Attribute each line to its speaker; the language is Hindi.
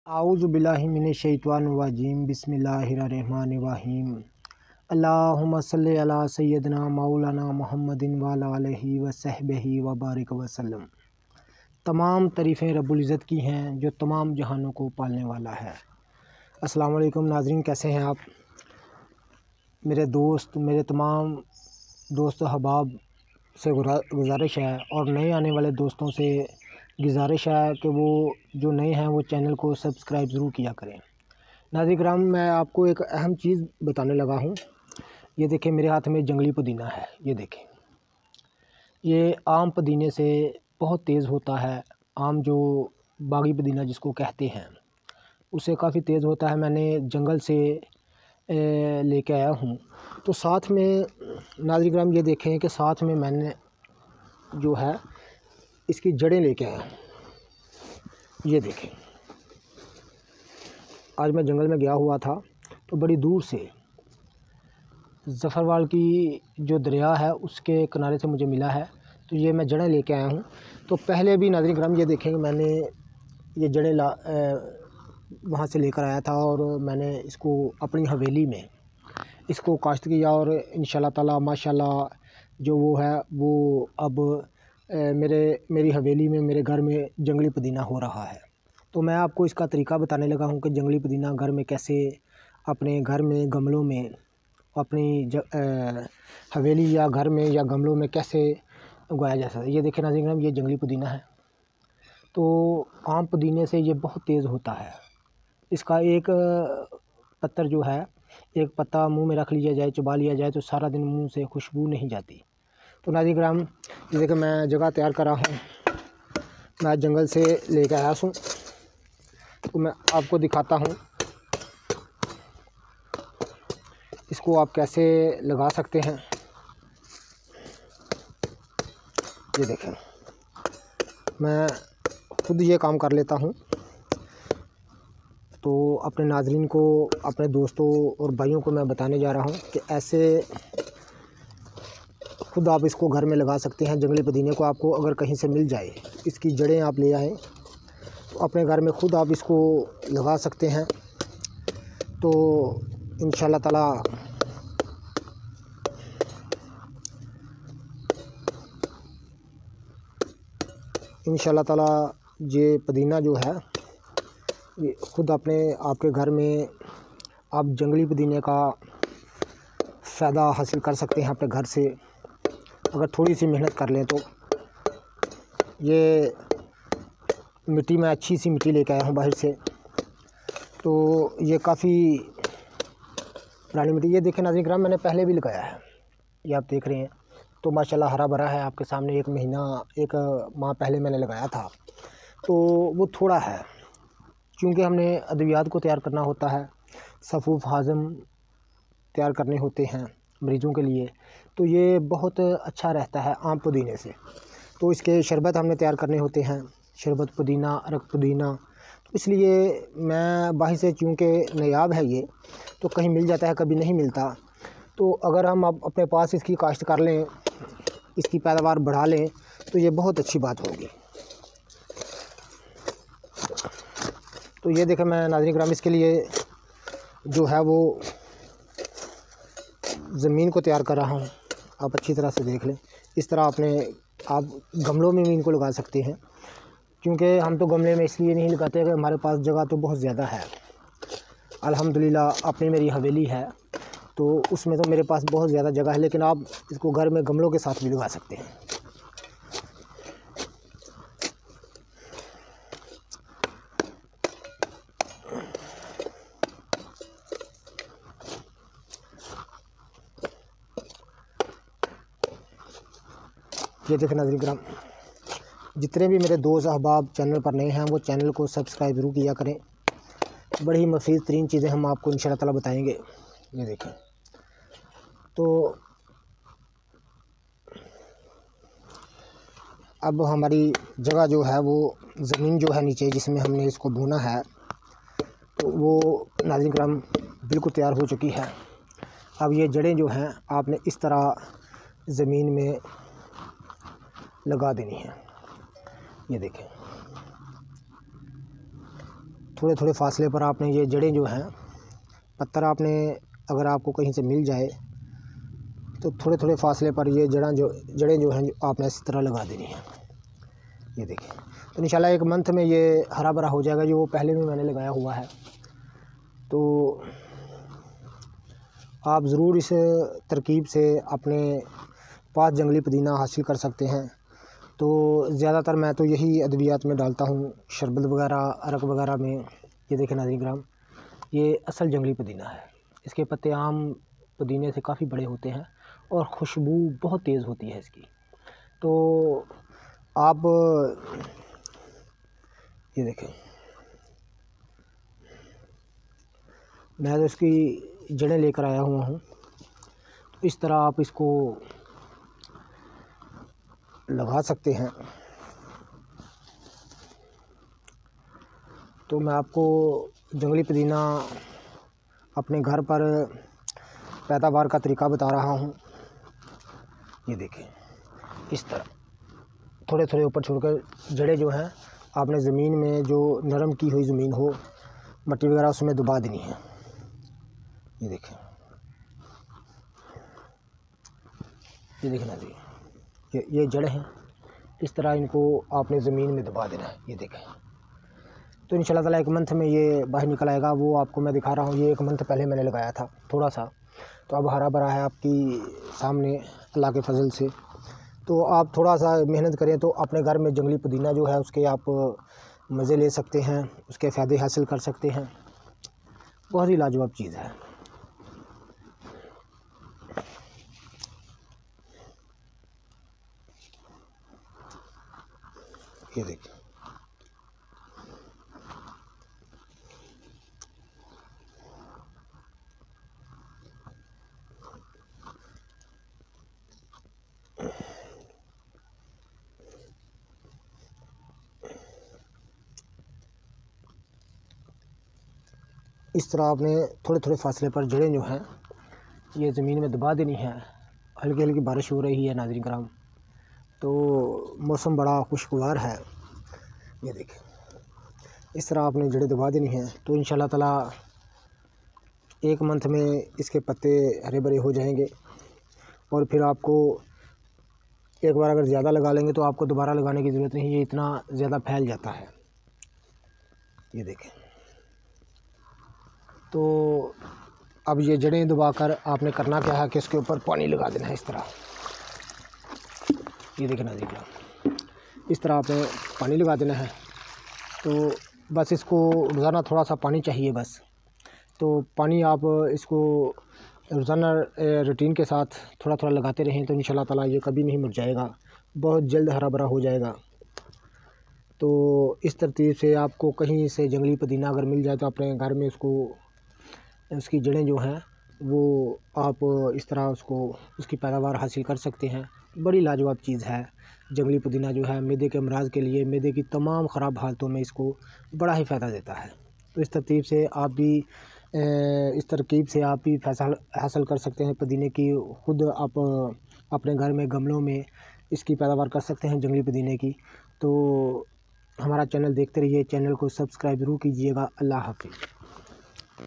Speaker 1: आऊज़ु बिल्लाहि मिनश्शैतानिर्रजीम बिस्मिल्लाहिर्रहमानिर्रहीम। अल्लाहुम्मा सल्लि अला सय्यदना मौलाना मुहम्मदिन व अला आलिहि व सहबिहि व बारिक वसल्लम। तमाम तारीफ़ें रब्बुल इज़्ज़त की हैं जो तमाम जहानों को पालने वाला है। अस्सलाम वालेकुम नाज़रीन, कैसे हैं आप? मेरे दोस्त, मेरे तमाम दोस्त अहबाब से गुज़ारिश है और नए आने वाले दोस्तों से गुज़ारिश है कि वो जो नए हैं वो चैनल को सब्सक्राइब ज़रूर किया करें। नाज़रीन किराम, मैं आपको एक अहम चीज़ बताने लगा हूँ। ये देखें, मेरे हाथ में जंगली पुदीना है। ये देखें, ये आम पुदीने से बहुत तेज़ होता है। आम जो बागी पुदीना जिसको कहते हैं, उससे काफ़ी तेज़ होता है। मैंने जंगल से लेके आया हूँ। तो साथ में नाज़रीन किराम ये देखें कि साथ में मैंने जो है इसकी जड़ें लेके आया हूँ। ये देखें, आज मैं जंगल में गया हुआ था तो बड़ी दूर से ज़फ़रवाल की जो दरिया है उसके किनारे से मुझे मिला है। तो ये मैं जड़ें लेके आया हूँ। तो पहले भी नाज़रीन किराम ये देखें कि मैंने ये जड़ें वहाँ से लेकर आया था और मैंने इसको अपनी हवेली में इसको काश्त किया और इंशाल्लाह ताला माशाल्लाह जो वो है वो अब मेरी हवेली में, मेरे घर में जंगली पुदीना हो रहा है। तो मैं आपको इसका तरीका बताने लगा हूँ कि जंगली पुदीना घर में कैसे अपने घर में गमलों में अपनी हवेली या घर में या गमलों में कैसे उगाया जा सकता है। ये देखें नाज़रीन, ये जंगली पुदीना है। तो आम पुदीने से ये बहुत तेज़ होता है। इसका एक पत्तर जो है, एक पत्ता मुंह में रख लिया जाए, चबा लिया जाए तो सारा दिन मुंह से खुशबू नहीं जाती। तो नाज़रीन किराम, जैसे कि मैं जगह तैयार कर रहा हूँ, मैं जंगल से लेकर आया हूँ। तो मैं आपको दिखाता हूँ इसको आप कैसे लगा सकते हैं। ये देखें, मैं खुद ये काम कर लेता हूँ। तो अपने नाज़रीन को, अपने दोस्तों और भाइयों को मैं बताने जा रहा हूँ कि ऐसे खुद आप इसको घर में लगा सकते हैं। जंगली पुदीने को आपको अगर कहीं से मिल जाए, इसकी जड़ें आप ले आएँ तो अपने घर में खुद आप इसको लगा सकते हैं। तो इंशाल्लाह ताला ये पुदीना जो है ये खुद आपके घर में आप जंगली पुदीने का फ़ायदा हासिल कर सकते हैं अपने घर से, अगर थोड़ी सी मेहनत कर लें। तो ये मिट्टी में अच्छी सी मिट्टी लेके आया हूँ बाहर से। तो ये काफ़ी पुरानी मिट्टी, ये देखें नाज़रीन किराम, मैंने पहले भी लगाया है। ये आप देख रहे हैं तो माशाल्लाह हरा भरा है आपके सामने। एक माह पहले मैंने लगाया था। तो वो थोड़ा है, क्योंकि हमने अद्वियात को तैयार करना होता है, सफ़ूफ़ हाज़म तैयार करने होते हैं मरीज़ों के लिए। तो ये बहुत अच्छा रहता है आम पुदीने से। तो इसके शरबत हमने तैयार करने होते हैं, शरबत पुदीना, अरक पुदीना। तो इसलिए मैं बाहर से, चूँकि नायाब है ये, तो कहीं मिल जाता है, कभी नहीं मिलता। तो अगर हम अब अपने पास इसकी काश्त कर लें, इसकी पैदावार बढ़ा लें तो ये बहुत अच्छी बात होगी। तो ये देखें, मैं नाज़रीन किराम इसके लिए जो है वो ज़मीन को तैयार कर रहा हूँ। आप अच्छी तरह से देख लें। इस तरह आप गमलों में भी इनको लगा सकते हैं, क्योंकि हम तो गमले में इसलिए नहीं लगाते कि हमारे पास जगह तो बहुत ज़्यादा है। अल्हम्दुलिल्लाह अपनी मेरी हवेली है तो उसमें तो मेरे पास बहुत ज़्यादा जगह है, लेकिन आप इसको घर में गमलों के साथ भी लगा सकते हैं। ये देखें नाज़रीन किराम, जितने भी मेरे दोस्त अहबाब चैनल पर नए हैं वो चैनल को सब्सक्राइब ज़रूर किया करें। बड़ी मफ़ीद तरीन चीज़ें हम आपको इंशाल्लाह ताला बताएंगे। ये देखें, तो अब हमारी जगह जो है वो ज़मीन जो है नीचे जिसमें हमने इसको बोना है, तो वो नाज़रीन किराम बिल्कुल तैयार हो चुकी है। अब ये जड़ें जो हैं आपने इस तरह ज़मीन में लगा देनी है। ये देखें, थोड़े थोड़े फासले पर आपने ये जड़ें जो हैं, पत्थर आपने अगर आपको कहीं से मिल जाए तो थोड़े थोड़े फासले पर ये जड़ें जो हैं आपने इस तरह लगा देनी है। ये देखिए, तो इंशाल्लाह 1 मंथ में ये हरा भरा हो जाएगा। जो वो पहले भी मैंने लगाया हुआ है, तो आप ज़रूर इस तरकीब से अपने पास जंगली पुदीना हासिल कर सकते हैं। तो ज़्यादातर मैं तो यही अद्वियात में डालता हूँ, शरबत वगैरह, अरक वगैरह में। ये देखें नाज़रीन किराम, ये असल जंगली पुदीना है। इसके पत्ते आम पुदीने से काफ़ी बड़े होते हैं और खुशबू बहुत तेज़ होती है इसकी। तो आप ये देखें, मैं तो इसकी जड़ें लेकर आया हुआ हूँ। तो इस तरह आप इसको लगा सकते हैं। तो मैं आपको जंगली पुदीना अपने घर पर पैदावार का तरीका बता रहा हूँ। ये देखें, इस तरह थोड़े थोड़े ऊपर छोड़कर जड़ें जो हैं आपने ज़मीन में, जो नरम की हुई ज़मीन हो, मट्टी वगैरह, उसमें दबा देनी है। ये देखें, ये देखना जी, ये जड़ें हैं। इस तरह इनको आपने ज़मीन में दबा देना है। ये देखें, तो इंशाल्लाह ताला 1 मंथ में ये बाहर निकल आएगा। वो आपको मैं दिखा रहा हूँ। ये 1 मंथ पहले मैंने लगाया था थोड़ा सा, तो अब हरा भरा है आपकी सामने अल्लाह के फजल से। तो आप थोड़ा सा मेहनत करें तो अपने घर में जंगली पुदीना जो है उसके आप मज़े ले सकते हैं, उसके फ़ायदे हासिल कर सकते हैं। बहुत ही लाजवाब चीज़ है। ये देखिए, इस तरह आपने थोड़े थोड़े फासले पर जड़ें जो हैं ये ज़मीन में दबा देनी है। हल्की हल्की बारिश हो रही है नाज़रीन कराम, तो मौसम बड़ा खुशगवार है। ये देखें, इस तरह आपने जड़ें दबा देनी है। तो इंशाल्लाह ताला 1 मंथ में इसके पत्ते हरे भरे हो जाएंगे। और फिर आपको एक बार अगर ज़्यादा लगा लेंगे तो आपको दोबारा लगाने की ज़रूरत नहीं, ये इतना ज़्यादा फैल जाता है। ये देखें, तो अब ये जड़ें दबाकर आपने करना क्या है कि इसके ऊपर पानी लगा देना है इस तरह। ये देखना देखना, इस तरह आपने पानी लगा देना है। तो बस इसको रोज़ाना थोड़ा सा पानी चाहिए बस। तो पानी आप इसको रोज़ाना रूटीन के साथ थोड़ा थोड़ा लगाते रहें तो इंशाल्लाह ताला ये कभी नहीं मुरझाएगा, बहुत जल्द हरा भरा हो जाएगा। तो इस तरतीब से आपको कहीं से जंगली पुदीना अगर मिल जाए तो अपने घर में उसकी जड़ें जो हैं वो आप इस तरह उसकी पैदावार हासिल कर सकते हैं। बड़ी लाजवाब चीज़ है जंगली पुदीना जो है। मैदे के अमराज़ के लिए, मैदे की तमाम ख़राब हालतों में इसको बड़ा ही फ़ायदा देता है। तो इस तरतीब से आप भी फ़ायदा हासिल कर सकते हैं पुदीने की। ख़ुद आप अपने घर में गमलों में इसकी पैदावार कर सकते हैं जंगली पुदीने की। तो हमारा चैनल देखते रहिए, चैनल को सब्सक्राइब ज़रूर कीजिएगा। अल्लाह हाफ़िज़।